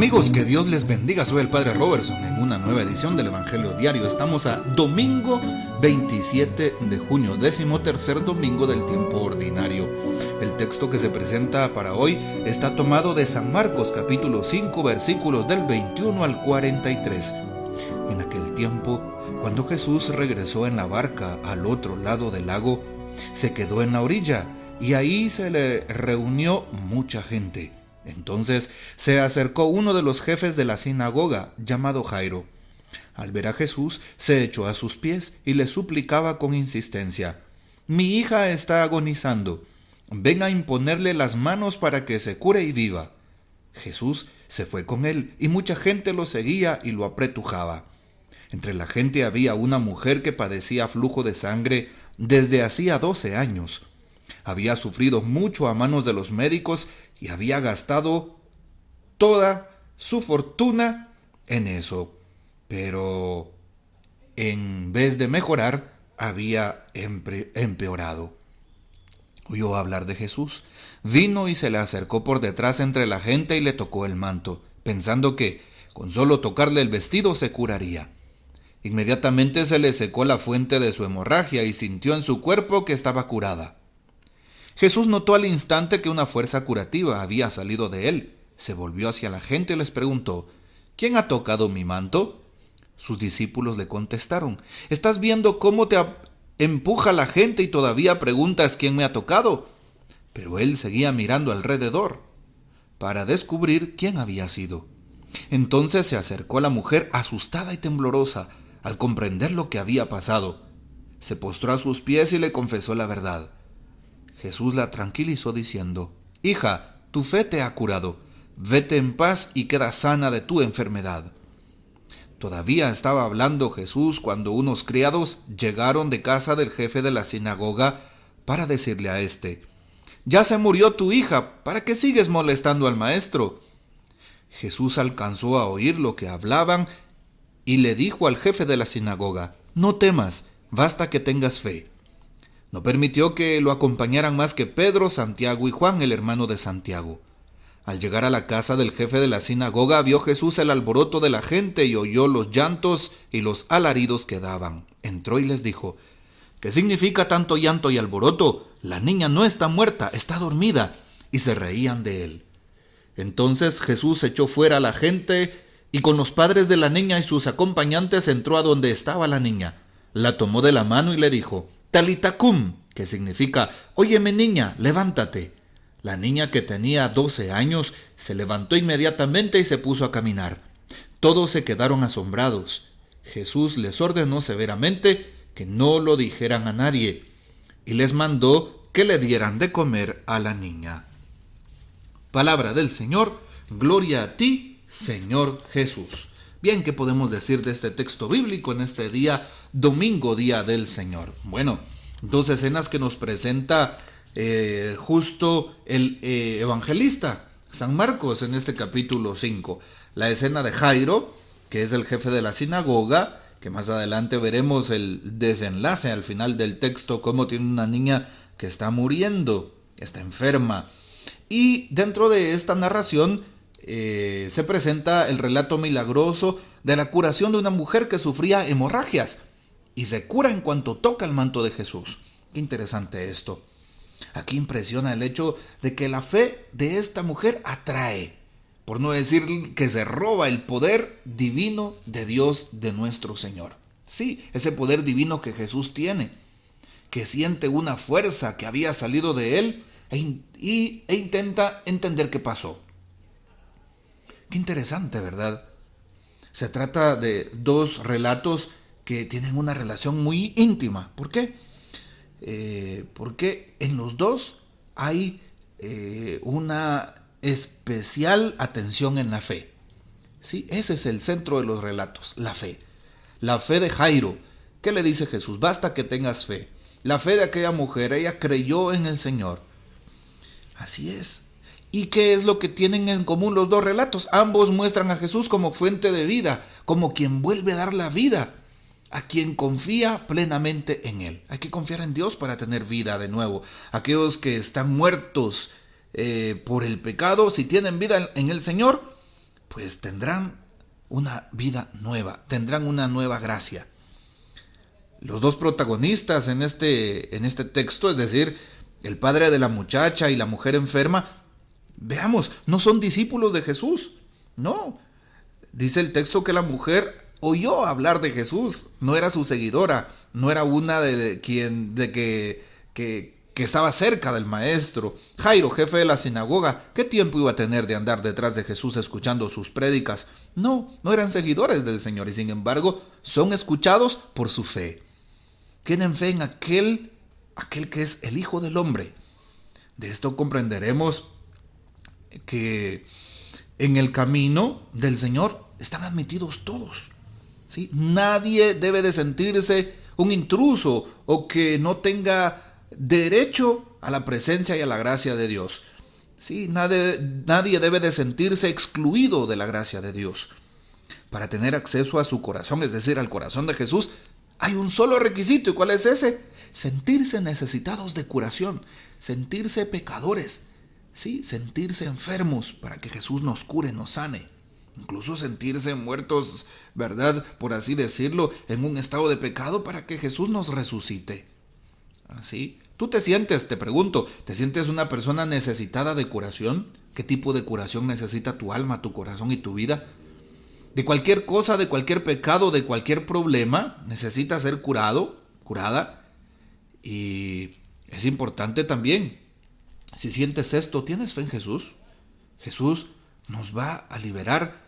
Amigos, que Dios les bendiga. Soy el Padre Robertson en una nueva edición del Evangelio Diario. Estamos a domingo 27 de junio, 13º domingo del tiempo ordinario. El texto que se presenta para hoy está tomado de San Marcos capítulo 5 versículos del 21 al 43. En aquel tiempo, cuando Jesús regresó en la barca al otro lado del lago, se quedó en la orilla y ahí se le reunió mucha gente. Entonces se acercó uno de los jefes de la sinagoga, llamado Jairo. Al ver a Jesús, se echó a sus pies y le suplicaba con insistencia: «Mi hija está agonizando. Ven a imponerle las manos para que se cure y viva». Jesús se fue con él y mucha gente lo seguía y lo apretujaba. Entre la gente había una mujer que padecía flujo de sangre desde hacía 12 años. Había sufrido mucho a manos de los médicos y había gastado toda su fortuna en eso. Pero en vez de mejorar, había empeorado. Oyó hablar de Jesús. Vino y se le acercó por detrás entre la gente y le tocó el manto, pensando que con solo tocarle el vestido se curaría. Inmediatamente se le secó la fuente de su hemorragia y sintió en su cuerpo que estaba curada. Jesús notó al instante que una fuerza curativa había salido de él. Se volvió hacia la gente y les preguntó: «¿Quién ha tocado mi manto?». Sus discípulos le contestaron: «¿Estás viendo cómo te empuja la gente y todavía preguntas quién me ha tocado?». Pero él seguía mirando alrededor para descubrir quién había sido. Entonces se acercó a la mujer asustada y temblorosa al comprender lo que había pasado. Se postró a sus pies y le confesó la verdad. Jesús la tranquilizó diciendo: «Hija, tu fe te ha curado. Vete en paz y queda sana de tu enfermedad». Todavía estaba hablando Jesús cuando unos criados llegaron de casa del jefe de la sinagoga para decirle a éste: «Ya se murió tu hija, ¿para qué sigues molestando al maestro?». Jesús alcanzó a oír lo que hablaban y le dijo al jefe de la sinagoga: «No temas, basta que tengas fe». No permitió que lo acompañaran más que Pedro, Santiago y Juan, el hermano de Santiago. Al llegar a la casa del jefe de la sinagoga, vio Jesús el alboroto de la gente y oyó los llantos y los alaridos que daban. Entró y les dijo: «¿Qué significa tanto llanto y alboroto? La niña no está muerta, está dormida». Y se reían de él. Entonces Jesús echó fuera a la gente y con los padres de la niña y sus acompañantes entró a donde estaba la niña. La tomó de la mano y le dijo: «Talita cum», que significa: «Óyeme, niña, levántate». La niña, que tenía 12 años, se levantó inmediatamente y se puso a caminar. Todos se quedaron asombrados. Jesús les ordenó severamente que no lo dijeran a nadie y les mandó que le dieran de comer a la niña. Palabra del Señor. Gloria a ti, Señor Jesús. Bien, ¿qué podemos decir de este texto bíblico en este día, domingo, día del Señor? Bueno, dos escenas que nos presenta justo el evangelista San Marcos en este capítulo 5. La escena de Jairo, que es el jefe de la sinagoga, que más adelante veremos el desenlace al final del texto, cómo tiene una niña que está muriendo, está enferma. Y dentro de esta narración se presenta el relato milagroso de la curación de una mujer que sufría hemorragias y se cura en cuanto toca el manto de Jesús. Qué interesante esto. Aquí impresiona el hecho de que la fe de esta mujer atrae, por no decir que se roba el poder divino de Dios, de nuestro Señor. Sí, ese poder divino que Jesús tiene, que siente una fuerza que había salido de él e intenta entender qué pasó. Qué interesante, ¿verdad? Se trata de dos relatos que tienen una relación muy íntima. ¿Por qué? Porque en los dos hay una especial atención en la fe. ¿Sí? Ese es el centro de los relatos, la fe. La fe de Jairo. ¿Qué le dice Jesús? Basta que tengas fe. La fe de aquella mujer, ella creyó en el Señor. Así es. ¿Y qué es lo que tienen en común los dos relatos? Ambos muestran a Jesús como fuente de vida, como quien vuelve a dar la vida a quien confía plenamente en Él. Hay que confiar en Dios para tener vida de nuevo. Aquellos que están muertos por el pecado, si tienen vida en el Señor, pues tendrán una vida nueva, tendrán una nueva gracia. Los dos protagonistas en este texto, es decir, el padre de la muchacha y la mujer enferma, veamos, no son discípulos de Jesús, no. Dice el texto que la mujer oyó hablar de Jesús, no era su seguidora, no era una que estaba cerca del maestro. Jairo, jefe de la sinagoga, ¿qué tiempo iba a tener de andar detrás de Jesús escuchando sus prédicas? No eran seguidores del Señor y sin embargo son escuchados por su fe. Tienen fe en aquel que es el Hijo del Hombre. De esto comprenderemos que en el camino del Señor están admitidos todos, ¿sí? Nadie debe de sentirse un intruso o que no tenga derecho a la presencia y a la gracia de Dios. ¿Sí? Nadie debe de sentirse excluido de la gracia de Dios. Para tener acceso a su corazón, es decir, al corazón de Jesús, hay un solo requisito. ¿Y cuál es ese? Sentirse necesitados de curación, sentirse pecadores, ¿sí? Sentirse enfermos para que Jesús nos cure, nos sane. Incluso sentirse muertos, ¿verdad? Por así decirlo, en un estado de pecado para que Jesús nos resucite. ¿Así? ¿Tú te pregunto, ¿te sientes una persona necesitada de curación? ¿Qué tipo de curación necesita tu alma, tu corazón y tu vida? De cualquier cosa, de cualquier pecado, de cualquier problema, necesita ser curado, curada. Y es importante también, si sientes esto, ¿tienes fe en Jesús? Jesús nos va a liberar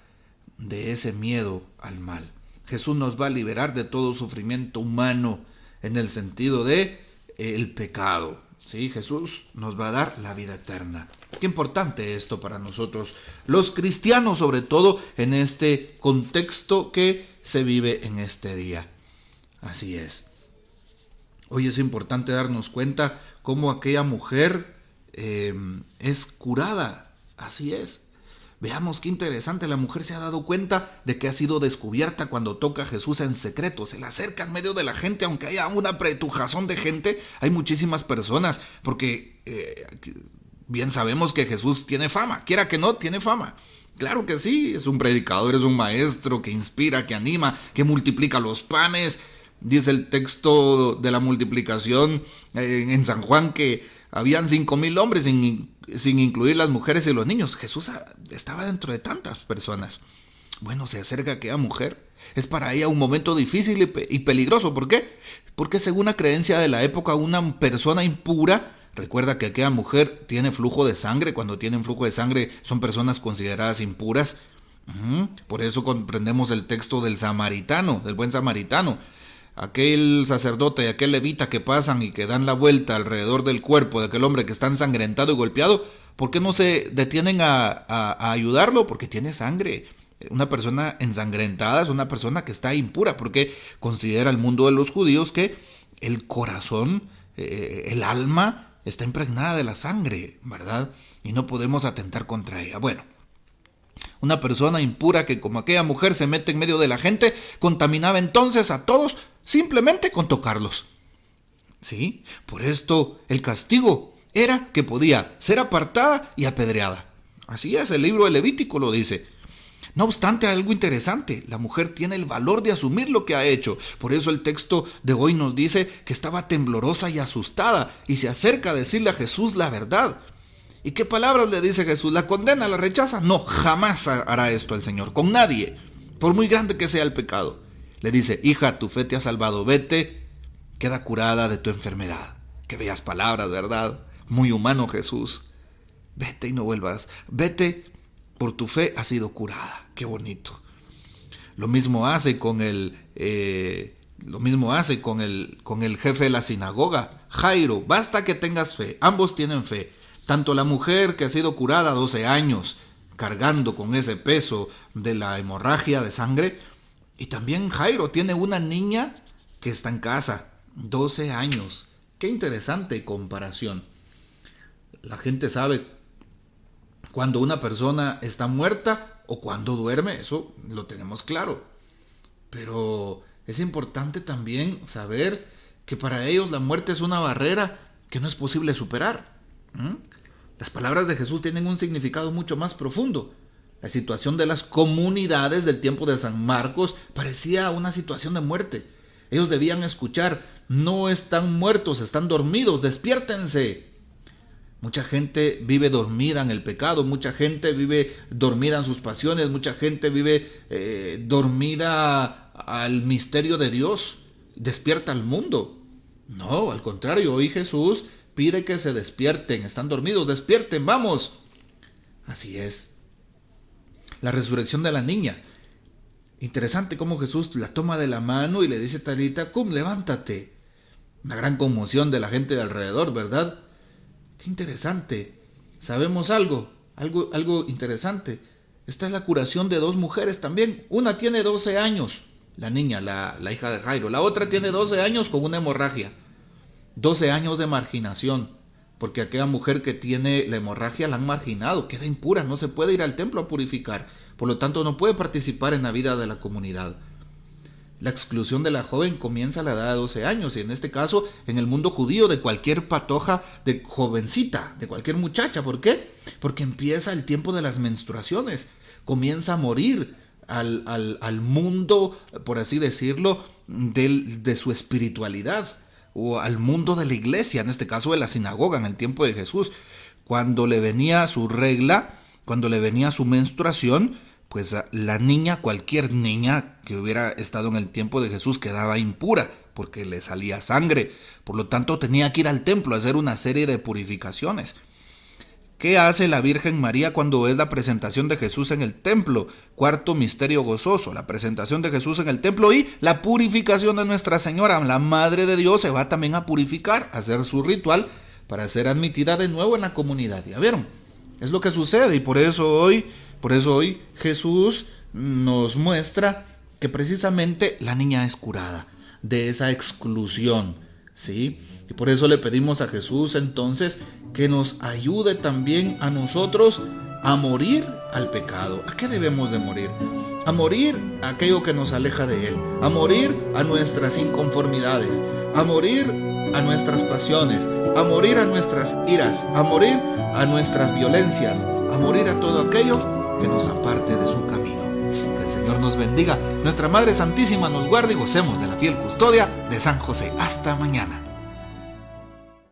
de ese miedo al mal. Jesús nos va a liberar de todo sufrimiento humano en el sentido de el pecado. ¿Sí? Jesús nos va a dar la vida eterna. Qué importante esto para nosotros, los cristianos, sobre todo en este contexto que se vive en este día. Así es. Hoy es importante darnos cuenta cómo aquella mujer es curada. Así es. Veamos qué interesante, la mujer se ha dado cuenta de que ha sido descubierta cuando toca a Jesús en secreto. Se le acerca en medio de la gente, aunque haya una apretujazón de gente, hay muchísimas personas, porque bien sabemos que Jesús tiene fama, quiera que no, tiene fama. Claro que sí, es un predicador, es un maestro que inspira, que anima, que multiplica los panes. Dice el texto de la multiplicación en San Juan que habían 5,000 hombres sin incluir las mujeres y los niños. Jesús estaba dentro de tantas personas. Bueno, se acerca aquella mujer. Es para ella un momento difícil y peligroso. ¿Por qué? Porque según la creencia de la época, una persona impura, recuerda que aquella mujer tiene flujo de sangre. Cuando tienen flujo de sangre son personas consideradas impuras. Por eso comprendemos el texto del samaritano, del buen samaritano. Aquel sacerdote y aquel levita que pasan y que dan la vuelta alrededor del cuerpo de aquel hombre que está ensangrentado y golpeado, ¿por qué no se detienen a ayudarlo? Porque tiene sangre. Una persona ensangrentada es una persona que está impura, porque considera el mundo de los judíos que el corazón, el alma, está impregnada de la sangre, ¿verdad? Y no podemos atentar contra ella. Bueno, una persona impura que como aquella mujer se mete en medio de la gente, contaminaba entonces a todos simplemente con tocarlos. ¿Sí? Por esto el castigo era que podía ser apartada y apedreada. Así es, el libro de Levítico lo dice. No obstante, algo interesante, la mujer tiene el valor de asumir lo que ha hecho. Por eso el texto de hoy nos dice que estaba temblorosa y asustada y se acerca a decirle a Jesús la verdad. ¿Y qué palabras le dice Jesús? ¿La condena, la rechaza? No, jamás hará esto el Señor, con nadie, por muy grande que sea el pecado. Le dice, hija, tu fe te ha salvado, vete, queda curada de tu enfermedad. Qué bellas palabras, ¿verdad? Muy humano Jesús. Vete y no vuelvas, vete, por tu fe has sido curada. Qué bonito. Lo mismo hace con el jefe de la sinagoga, Jairo. Basta que tengas fe, ambos tienen fe. Tanto la mujer que ha sido curada 12 años, cargando con ese peso de la hemorragia de sangre, y también Jairo tiene una niña que está en casa, 12 años. Qué interesante comparación. La gente sabe cuando una persona está muerta o cuando duerme, eso lo tenemos claro. Pero es importante también saber que para ellos la muerte es una barrera que no es posible superar. Las palabras de Jesús tienen un significado mucho más profundo. La situación de las comunidades del tiempo de San Marcos parecía una situación de muerte. Ellos debían escuchar: no están muertos, están dormidos, despiértense. Mucha gente vive dormida en el pecado, mucha gente vive dormida en sus pasiones, mucha gente vive dormida al misterio de Dios. Despierta al mundo. No, al contrario, hoy Jesús pide que se despierten. Están dormidos, despierten, vamos. Así es. La resurrección de la niña. Interesante cómo Jesús la toma de la mano y le dice: Talita cum, levántate. Una gran conmoción de la gente de alrededor, ¿verdad? Qué interesante. ¿Sabemos algo interesante? Esta es la curación de dos mujeres también. Una tiene 12 años, la niña, la hija de Jairo. La otra tiene 12 años con una hemorragia. 12 años de marginación, porque aquella mujer que tiene la hemorragia la han marginado, queda impura, no se puede ir al templo a purificar, por lo tanto no puede participar en la vida de la comunidad. La exclusión de la joven comienza a la edad de 12 años, y en este caso, en el mundo judío, de cualquier patoja, de jovencita, de cualquier muchacha. ¿Por qué? Porque empieza el tiempo de las menstruaciones, comienza a morir al mundo, por así decirlo, de su espiritualidad, o al mundo de la iglesia, en este caso de la sinagoga, en el tiempo de Jesús. Cuando le venía su regla, cuando le venía su menstruación, pues la niña, cualquier niña que hubiera estado en el tiempo de Jesús, quedaba impura porque le salía sangre. Por lo tanto, tenía que ir al templo a hacer una serie de purificaciones. ¿Qué hace la Virgen María cuando es la presentación de Jesús en el templo? Cuarto misterio gozoso, la presentación de Jesús en el templo y la purificación de Nuestra Señora. La Madre de Dios se va también a purificar, a hacer su ritual para ser admitida de nuevo en la comunidad. ¿Ya vieron? Es lo que sucede, y por eso hoy Jesús nos muestra que precisamente la niña es curada de esa exclusión, ¿sí? Y por eso le pedimos a Jesús entonces que nos ayude también a nosotros a morir al pecado. ¿A qué debemos de morir? A morir a aquello que nos aleja de Él, a morir a nuestras inconformidades, a morir a nuestras pasiones, a morir a nuestras iras, a morir a nuestras violencias, a morir a todo aquello que nos aparte de su camino. Que el Señor nos bendiga, nuestra Madre Santísima nos guarde y gocemos de la fiel custodia de San José. Hasta mañana.